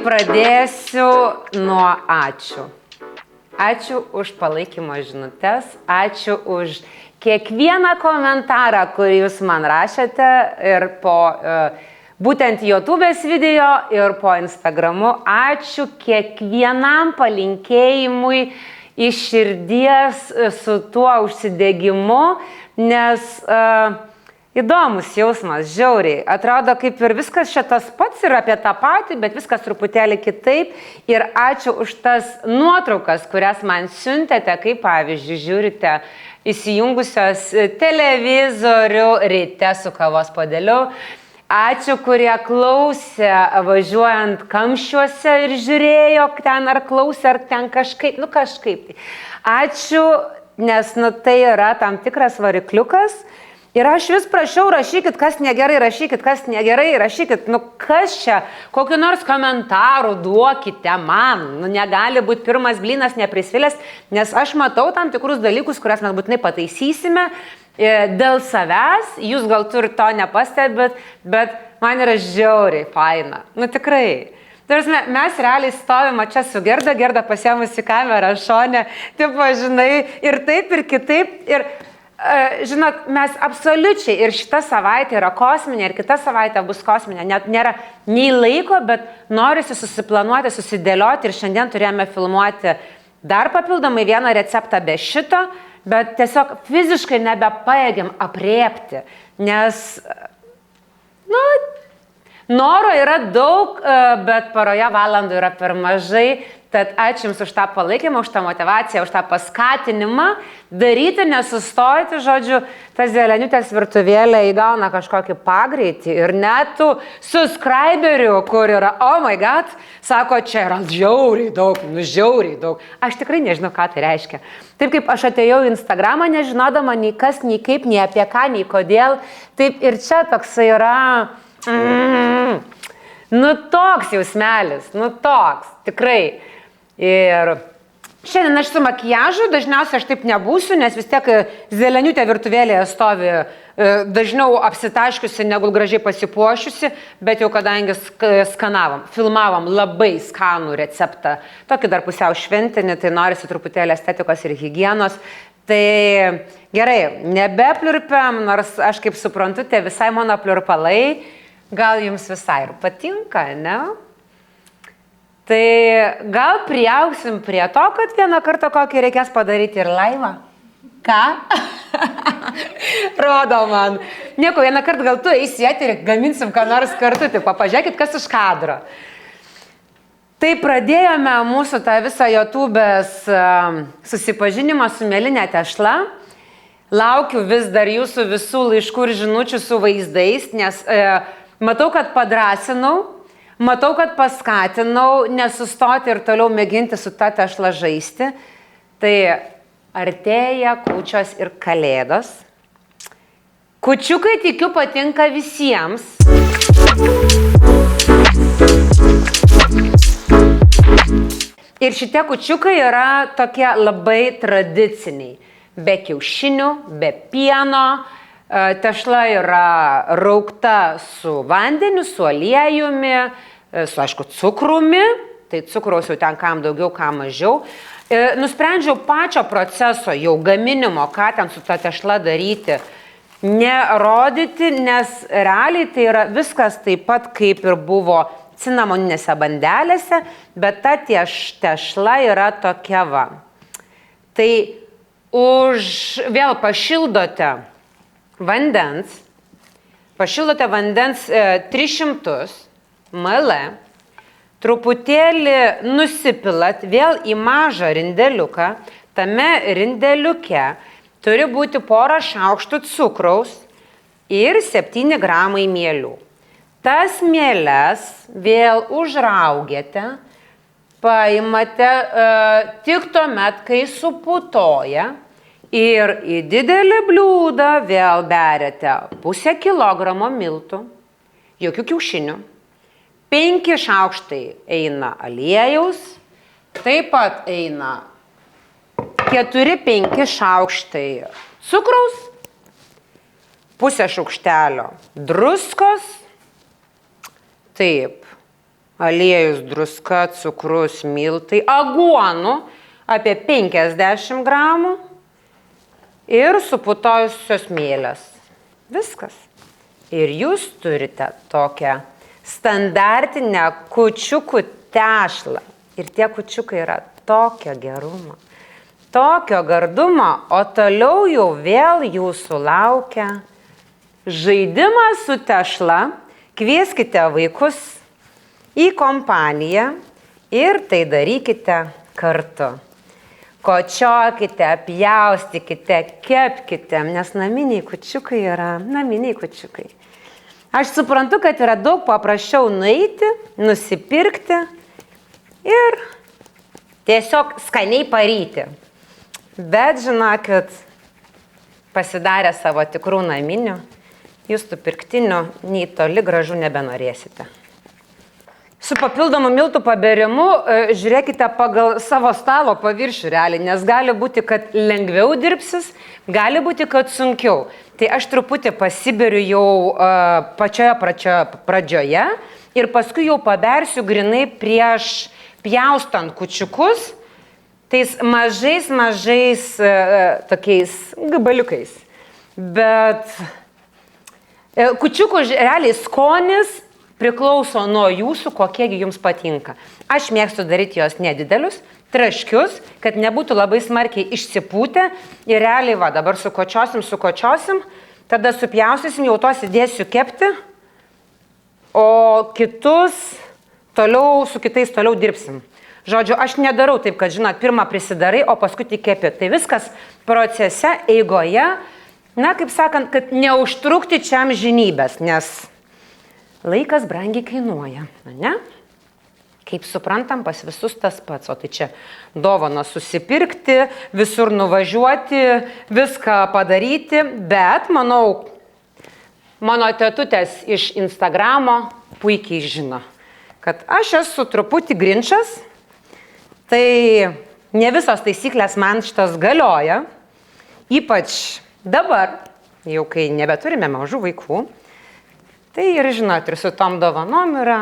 pradėsiu nuo ačiū. Ačiū už palaikymo žinutes, ačiū už kiekvieną komentarą, kurį jūs man rašėte ir po būtent YouTube'ės video ir po Instagramu. Ačiū kiekvienam palinkėjimui iš širdies su tuo užsidegimu, nes įdomus jausmas, žiauriai. Atrodo, kaip ir viskas šitas pats yra apie tą patį, bet viskas truputėlį kitaip. Ir ačiū už tas nuotraukas, kurias man siuntėte, kaip pavyzdžiui, žiūrite įsijungusios televizorių ryte su kavos puodeliu. Ačiū, kurie klausė važiuojant kamščiuose ir žiūrėjo ten ar klausė, ar ten kažkaip, kažkaip. Ačiū, nes tai yra tam tikras varikliukas. Ir aš vis prašiau, rašykit, kas negerai, rašykit, kas negerai, rašykit, kas čia, kokiu nors komentarų duokite man, negali būti pirmas blynas neprisvilęs, nes aš matau tam tikrus dalykus, kurias mes būtinai pataisysime dėl savęs, jūs gal turite to nepastebėt, bet man yra žiauriai faina, tikrai. Mes realiai stovime čia su Gerda pasiėmusi kamerą šone, tipo, žinai, ir taip, ir kitaip, ir žinot, mes absoliučiai ir šita savaitė yra kosminė, ir kita savaitė bus kosminė, net nėra nei laiko, bet norisi susiplanuoti, susidėlioti ir šiandien turėjome filmuoti dar papildomai vieną receptą be šito, bet tiesiog fiziškai nebepajėgiam apriepti, nes, noro yra daug, bet paroje valandų yra per mažai. Tad ačiū Jums už tą palaikymą, už tą motivaciją, už tą paskatinimą daryti, nesustoti, žodžiu, ta zeleniutės virtuvėlė įgauna kažkokį pagreitį ir net tų subscriberių, kur yra, oh my god, sako, čia yra žiauriai daug. Aš tikrai nežinau, ką tai reiškia. Taip kaip aš atėjau į Instagramą, nežinodama nei kas, nei kaip, nei apie ką, nei kodėl, taip ir čia toksai yra, toks jausmelis, toks, tikrai. Ir šiandien aš su makiažu, dažniausiai aš taip nebūsiu, nes vis tiek zeleniutė virtuvėlėje stovi dažniau apsitaškiusi, negu gražiai pasipuošiusi, bet jau kadangi filmavom labai skanų receptą, tokį dar pusiau šventinį, tai norisi truputėlį estetikos ir higienos. Tai gerai, nebepliurpiam, nors aš kaip suprantu, tie visai mano pliurpalai, gal jums visai ir patinka, ne? Tai gal priaugsim prie to, kad vieną kartą kokį reikės padaryti ir laivą? Ką? Rodo man. Nieko, vieną kartą gal tu eisi į eterį, gaminsim ką nors kartu, tai pažiūrėkit, kas iš kadro. Tai pradėjome mūsų tą visą YouTube'ės susipažinimą su mėlyne tešla. Laukiu vis dar jūsų visų laiškų ir žinučių su vaizdais, nes matau, kad padrąsinau. Matau, kad paskatinau nesustoti ir toliau mėginti su ta tešla žaisti. Tai artėja kūčios ir kalėdos. Kūčiukai, tikiu, patinka visiems. Ir šitie kūčiukai yra tokie labai tradiciniai. Be kiaušinių, be pieno. Tešla yra raukta su vandeniu, su aliejumi, su, aišku, cukrumi, tai cukraus jau ten kam daugiau, kam mažiau. Nusprendžiau pačio proceso jau gaminimo, ką ten su ta tešla daryti, nerodyti, nes realiai tai yra viskas taip pat, kaip ir buvo cinamoninėse bandelėse, bet ta tešla yra tokia va. Tai vėl pašildote vandens 300 ml, truputėlį nusipilat vėl į mažą rindeliuką, tame rindeliuke turi būti porą šaukštų cukraus ir 7 gramai mielių. Tas mieles vėl užraugėte, paimate tik tuomet, kai suputoja. Ir į didelį bliūdą vėl beriate 0,5 kilogramo miltų, jokių kiaušinių, 5 šaukštai eina aliejaus, taip pat eina 4-5 šaukštai cukraus, 0,5 šaukštelio druskos, taip, aliejus, druska, cukrus, miltai, aguonų apie 50 gramų ir suputojusios mėlės. Viskas. Ir jūs turite tokią standartinę kūčiukų tešlą. Ir tie kūčiukai yra tokio gerumo, tokio gardumo, o toliau jau vėl jūsų laukia žaidimas su tešla. Kvieskite vaikus į kompaniją ir tai darykite kartu. Kočiokite, pjaustykite, kepkite, nes naminiai kūčiukai yra naminiai kūčiukai. Aš suprantu, kad yra daug paprasčiau nueiti, nusipirkti ir tiesiog skaniai paryti. Bet žinokit, pasidarę savo tikrų naminių, jūs tų pirktinių nei toli gražu nebenorėsite. Su papildomu miltų paberimu žiūrėkite pagal savo stalo paviršių realiai, nes gali būti, kad lengviau dirbsis, gali būti, kad sunkiau. Tai aš truputį pasiberiu jau pačioje pradžioje ir paskui jau pabersiu grinai prieš pjaustant kūčiukus, tais mažais tokiais gabaliukais. Bet kūčiukų realiai skonis priklauso nuo jūsų, kokiegi jums patinka. Aš mėgstu daryti jos nedidelius, traškius, kad nebūtų labai smarkiai išsipūtę. Ir realiai dabar sukočiosim, tada supjaustysim, jau tos įdėsiu kepti, o kitus su kitais toliau dirbsim. Žodžiu, aš nedarau taip, kad, žinot, pirmą prisidarai, o paskui tik kepi. Tai viskas procese, eigoje, kaip sakant, kad neužtrukti čia amžinybės, nes laikas brangiai kainuoja, ne? Kaip suprantam, pas visus tas pats, o tai čia dovana susipirkti, visur nuvažiuoti, viską padaryti, bet manau, mano tetutės iš Instagramo puikiai žino, kad aš esu truputį grinčas, tai ne visos taisyklės man šitas galioja, ypač dabar, jau kai nebeturime mažų vaikų. Tai ir žinot, ir su tom dovanom yra,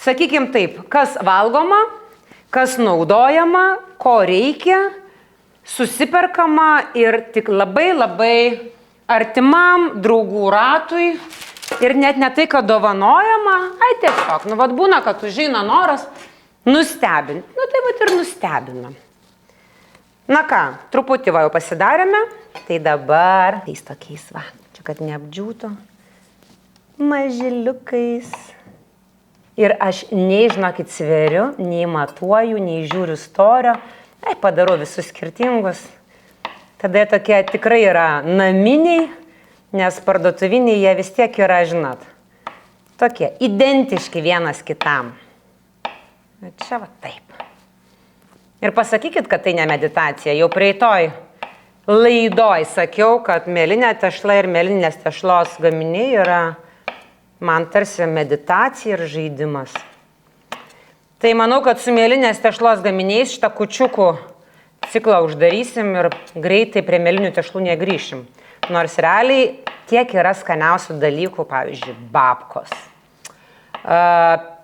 sakykim taip, kas valgoma, kas naudojama, ko reikia, susiperkama ir tik labai artimam draugų ratui ir net ne tai, kad dovanojama, tiesiog, būna, kad užeina noras nustebinti, tai ir nustebina. Na ką, truputį jau pasidarėme, tai dabar tais tokiais čia kad neapdžiūtų. Mažiliukais. Ir aš nei, žinokit, sveriu, nei matuoju, nei žiūriu storio. Padarau visus skirtingus. Tada tokie tikrai yra naminiai, nes parduotuviniai jie vis tiek yra, žinot, tokie identiški vienas kitam. Čia taip. Ir pasakykit, kad tai ne meditacija. Jau praeitoj laidoj sakiau, kad mėlinė tešla ir mėlinės tešlos gaminiai yra man tarsi meditacija ir žaidimas. Tai manau, kad su mėlinės tešlos gaminiais šitą kūčiukų ciklą uždarysim ir greitai prie mėlinių tešlų negrįšim. Nors realiai tiek yra skaniausių dalykų, pavyzdžiui, babkos,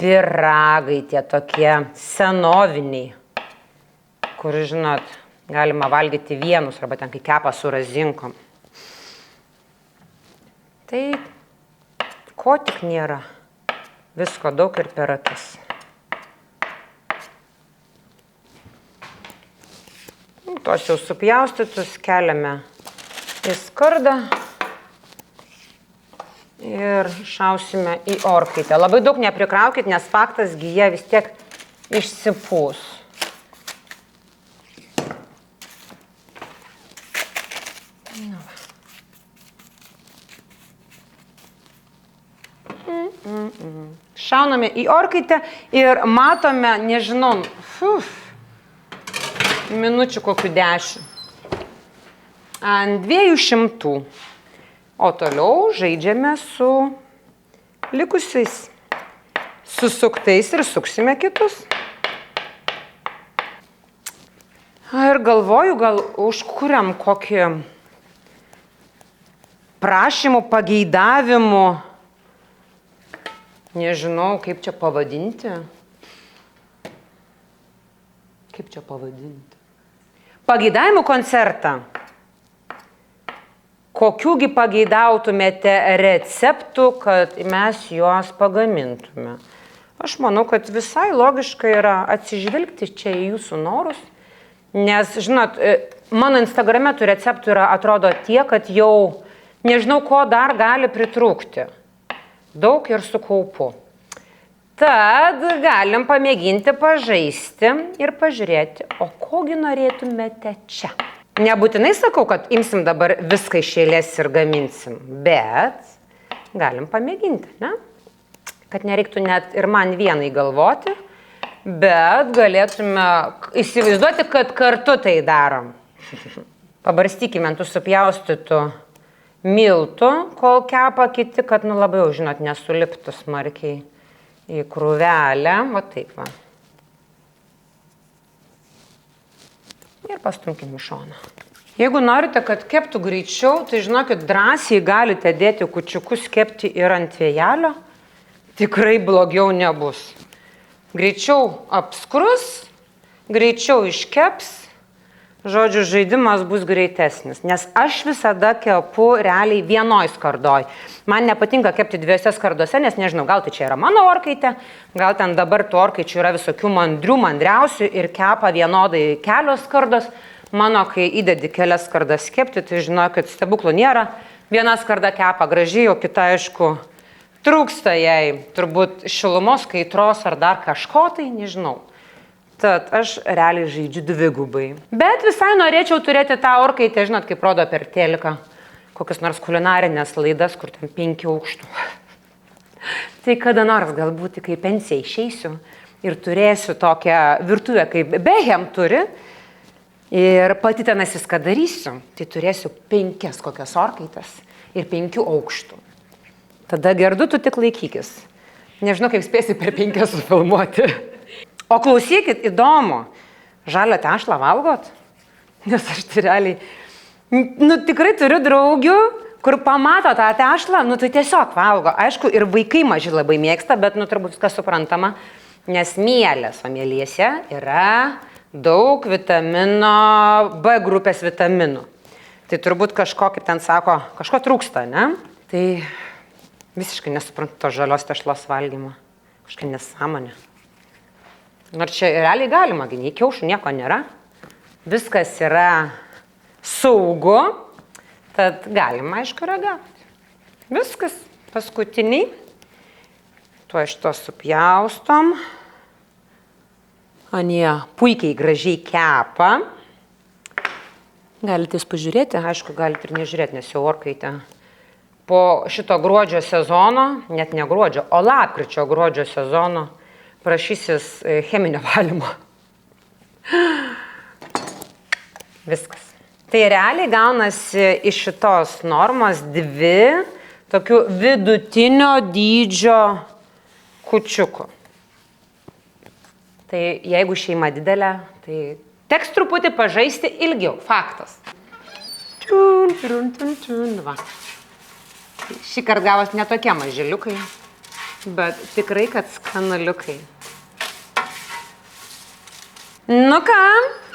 pyragai, tie tokie senoviniai, kur, žinot, galima valgyti vienus arba ten kai kepa su razinkom. Tai ko tik nėra, visko daug ir per akis. Tos jau supjaustytus keliame į skardą ir šausime į orkaitę. Labai daug neprikraukit, nes faktas, jie vis tiek išsipūs. Šauname į orkaitę ir matome, nežinau, minučių kokių 10. Ant 200. O toliau žaidžiame su likusiais susuktais ir suksime kitus. Ir galvoju, gal užkuriam kokį prašymų, pageidavimų Nežinau, kaip čia pavadinti. Pageidavimų koncertą. Kokiųgi pageidautumėte receptų, kad mes juos pagamintume? Aš manau, kad visai logiška yra atsižvelgti čia į jūsų norus. Nes, žinot, mano Instagrame tų receptų yra, atrodo, tiek, kad jau nežinau, ko dar gali pritrūkti. Daug ir su kaupu. Tad galim pamėginti pažaisti ir pažiūrėti, o kogi norėtumėte čia. Nebūtinai sakau, kad imsim dabar viską iš eilės ir gaminsim, bet galim pamėginti, ne? Kad nereiktų net ir man vienai galvoti, bet galėtume įsivaizduoti, kad kartu tai darom. Pabarstykime ant tų supjaustytų miltų, kol kepa kiti, kad labai jau, žinot, nesuliptų smarkiai į krūvelę. Va taip va. Ir pastumkim į šoną. Jeigu norite, kad keptų greičiau, tai žinokit, drąsiai galite dėti kūčiukus kepti ir ant vėjelio. Tikrai blogiau nebus. Greičiau apskrus, greičiau iškeps. Žodžiu, žaidimas bus greitesnis, nes aš visada kepu realiai vienoj skardoj. Man nepatinka kepti dviejose skardose, nes nežinau, gal tai čia yra mano orkaitė, gal ten dabar tų orkaičių yra visokių mandriausių ir kepa vienodai kelios skardos. Mano, kai įdedi kelias skardas kepti, tai žinau, kad stebuklų nėra. Viena skarda kepa gražiai, o kita, aišku, trūksta jai turbūt šilumos, kaitros ar dar kažko, tai nežinau. Tad aš realiai žaidžiu dvigubai. Bet visai norėčiau turėti tą orkaitę, žinot, kaip rodo per teliką, kokias nors kulinarinės laidas, kur ten 5 aukštų. Tai kada nors galbūt kai pensiją išeisiu ir turėsiu tokią virtuvę, kaip Behem turi, ir pati tenas viską darysiu, tai turėsiu 5 kokias orkaitas ir 5 aukštų. Tada Gerdu, tu tik laikykis. Nežinau, kaip spėsi per 5 sufilmuoti. O klausykit, įdomu, žalią tešlą valgot? Nes aš tai realiai, tikrai turiu draugių, kur pamato tą tešlą, tai tiesiog valgo. Aišku, ir vaikai maži labai mėgsta, bet turbūt viskas suprantama, nes mielės, o mielėse yra daug vitamino, B grupės vitaminų. Tai turbūt kažko, kaip ten sako, kažko trūksta, ne? Tai visiškai nesuprantu to žalios tešlos valgymo. Kažkai nesąmonė. Nors čia realiai galima, nei kiaušų nieko nėra. Viskas yra saugu, tad galima, aišku, ragauti. Viskas, paskutiniai. Tuo iš to supjaustom. Anie puikiai gražiai kepa. Galite jūs pažiūrėti, aišku, galite ir nežiūrėti, nes jau orkaitė. Po šito gruodžio sezono, net ne gruodžio, o lapkričio gruodžio sezono, prašysis cheminio valymo. Viskas. Tai realiai gaunasi iš šitos normos 2 tokių vidutinio dydžio kūčiukų. Tai jeigu šeima didelė, tai teks truputį pažaisti ilgiau. Faktas. Va. Šį kartą gavos ne tokie maželiukai, bet tikrai, kad skanuliukai. Nu ką,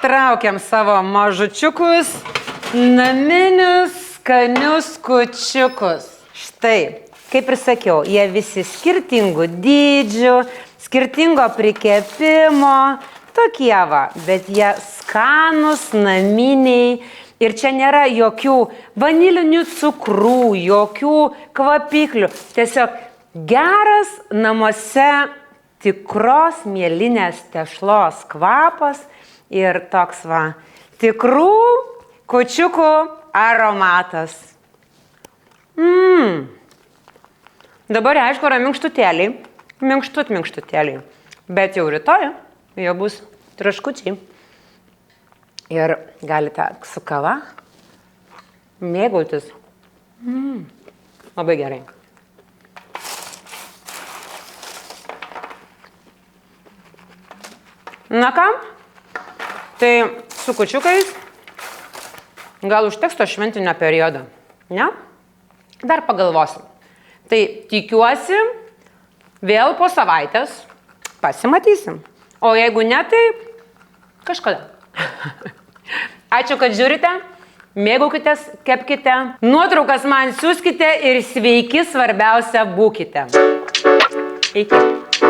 traukiam savo mažučiukus, naminius, skanius kūčiukus. Štai, kaip ir sakiau, jie visi skirtingų dydžių, skirtingo prikepimo, tokie va, bet jie skanus, naminiai. Ir čia nėra jokių vanilinių cukrų, jokių kvapiklių. Tiesiog geras namuose tikros mielinės tešlos kvapas ir toks va tikrų kūčiukų aromatas. Dabar aišku yra minkštutėliai, minkštutėliai, bet jau rytoj jau bus traškučiai. Ir galite su kava mėgautis. Labai gerai. Na ką, tai su kūčiukais gal užteks to šventinio periodo, ne? Dar pagalvosim. Tai tikiuosi, vėl po savaitės pasimatysim. O jeigu ne, tai kažkada. Ačiū, kad žiūrite. Mėgaukitės, kepkite. Nuotraukas man siųskite ir sveiki, svarbiausia, būkite. Iki.